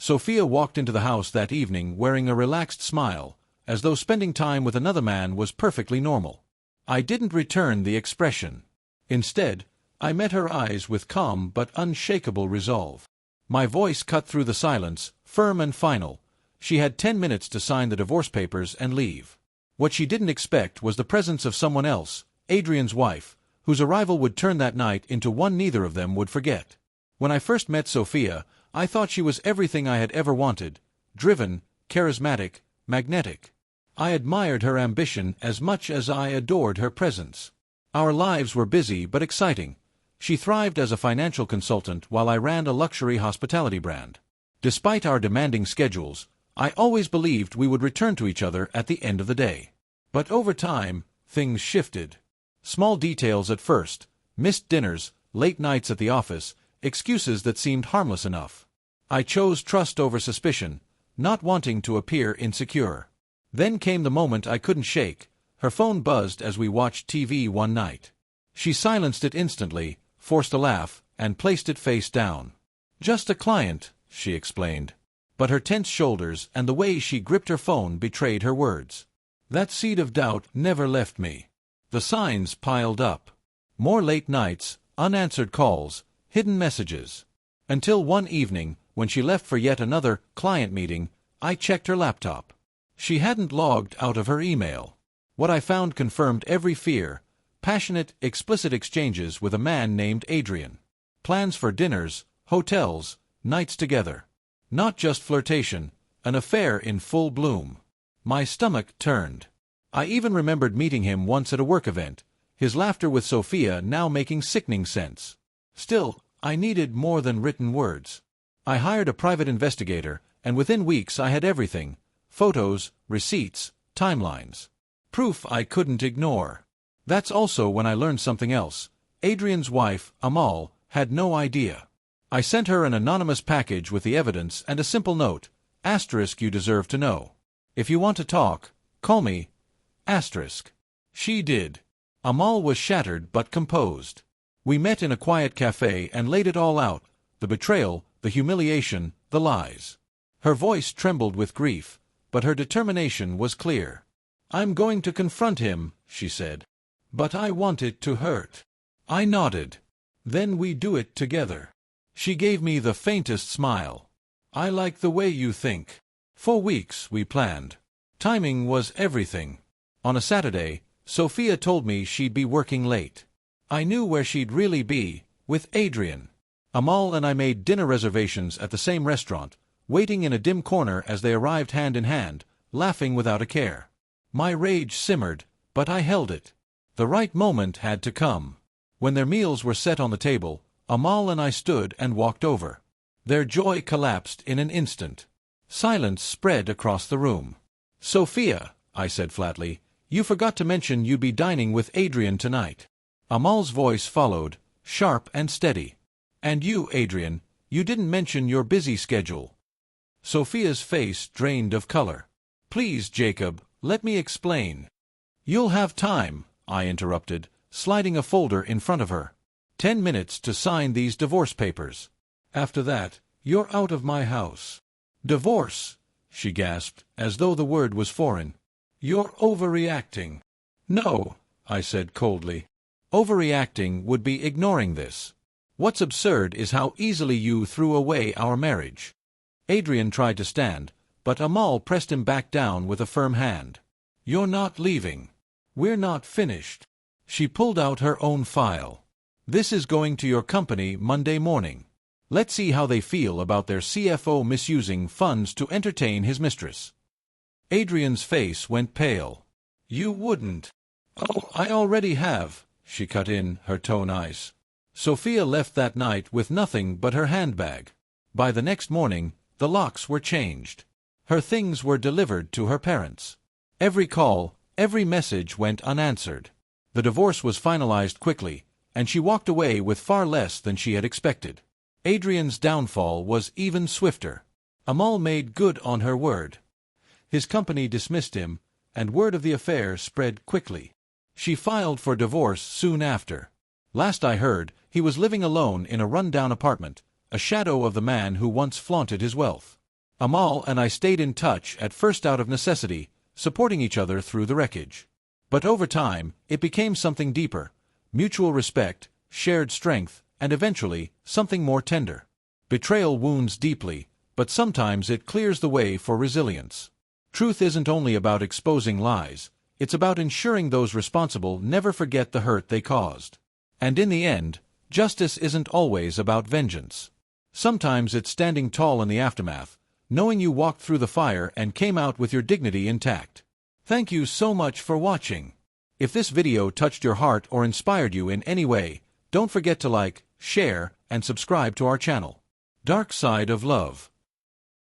Sophia walked into the house that evening wearing a relaxed smile, as though spending time with another man was perfectly normal. I didn't return the expression. Instead, I met her eyes with calm but unshakable resolve. My voice cut through the silence, firm and final. She had 10 minutes to sign the divorce papers and leave. What she didn't expect was the presence of someone else, Adrian's wife, whose arrival would turn that night into one neither of them would forget. When I first met Sophia, I thought she was everything I had ever wanted: driven, charismatic, magnetic. I admired her ambition as much as I adored her presence. Our lives were busy but exciting. She thrived as a financial consultant while I ran a luxury hospitality brand. Despite our demanding schedules, I always believed we would return to each other at the end of the day. But over time, things shifted. Small details at first: missed dinners, late nights at the office, excuses that seemed harmless enough. I chose trust over suspicion, not wanting to appear insecure. Then came the moment I couldn't shake. Her phone buzzed as we watched TV one night. She silenced it instantly, forced a laugh, and placed it face down. "Just a client," she explained. But her tense shoulders and the way she gripped her phone betrayed her words. That seed of doubt never left me. The signs piled up. More late nights, unanswered calls, hidden messages. Until one evening, when she left for yet another client meeting, I checked her laptop. She hadn't logged out of her email. What I found confirmed every fear: passionate, explicit exchanges with a man named Adrian. Plans for dinners, hotels, nights together. Not just flirtation, an affair in full bloom. My stomach turned. I even remembered meeting him once at a work event, his laughter with Sophia now making sickening sense. Still, I needed more than written words. I hired a private investigator, and within weeks I had everything: photos, receipts, timelines. Proof I couldn't ignore. That's also when I learned something else. Adrian's wife, Amal, had no idea. I sent her an anonymous package with the evidence and a simple note: asterisk, you deserve to know. If you want to talk, call me. Asterisk. She did. Amal was shattered but composed. We met in a quiet cafe and laid it all out: the betrayal, the humiliation, the lies. Her voice trembled with grief, but her determination was clear. "I'm going to confront him," she said. "But I want it to hurt." I nodded. "Then we do it together." She gave me the faintest smile. "I like the way you think." For weeks we planned. Timing was everything. On a Saturday, Sophia told me she'd be working late. I knew where she'd really be: with Adrian. Amal and I made dinner reservations at the same restaurant, waiting in a dim corner as they arrived hand in hand, laughing without a care. My rage simmered, but I held it. The right moment had to come. When their meals were set on the table, Amal and I stood and walked over. Their joy collapsed in an instant. Silence spread across the room. "Sophia," I said flatly, "you forgot to mention you'd be dining with Adrian tonight." Amal's voice followed, sharp and steady. "And you, Adrian, you didn't mention your busy schedule." Sophia's face drained of color. "Please, Jacob, let me explain." "You'll have time," I interrupted, sliding a folder in front of her. 10 minutes to sign these divorce papers. After that, you're out of my house." "Divorce?" she gasped, as though the word was foreign. "You're overreacting." "No," I said coldly. "Overreacting would be ignoring this. What's absurd is how easily you threw away our marriage." Adrian tried to stand, but Amal pressed him back down with a firm hand. "You're not leaving. We're not finished." She pulled out her own file. "This is going to your company Monday morning. Let's see how they feel about their CFO misusing funds to entertain his mistress." Adrian's face went pale. "You wouldn't." "Oh, I already have," she cut in, her tone ice. Sophia left that night with nothing but her handbag. By the next morning, the locks were changed. Her things were delivered to her parents. Every call, every message went unanswered. The divorce was finalized quickly, and she walked away with far less than she had expected. Adrian's downfall was even swifter. Amal made good on her word. His company dismissed him, and word of the affair spread quickly. She filed for divorce soon after. Last I heard, he was living alone in a run-down apartment, a shadow of the man who once flaunted his wealth. Amal and I stayed in touch, at first out of necessity, supporting each other through the wreckage. But over time, it became something deeper: mutual respect, shared strength, and eventually, something more tender. Betrayal wounds deeply, but sometimes it clears the way for resilience. Truth isn't only about exposing lies, it's about ensuring those responsible never forget the hurt they caused. And in the end, justice isn't always about vengeance. Sometimes it's standing tall in the aftermath, knowing you walked through the fire and came out with your dignity intact. Thank you so much for watching. If this video touched your heart or inspired you in any way, don't forget to like, share, and subscribe to our channel. Dark Side of Love.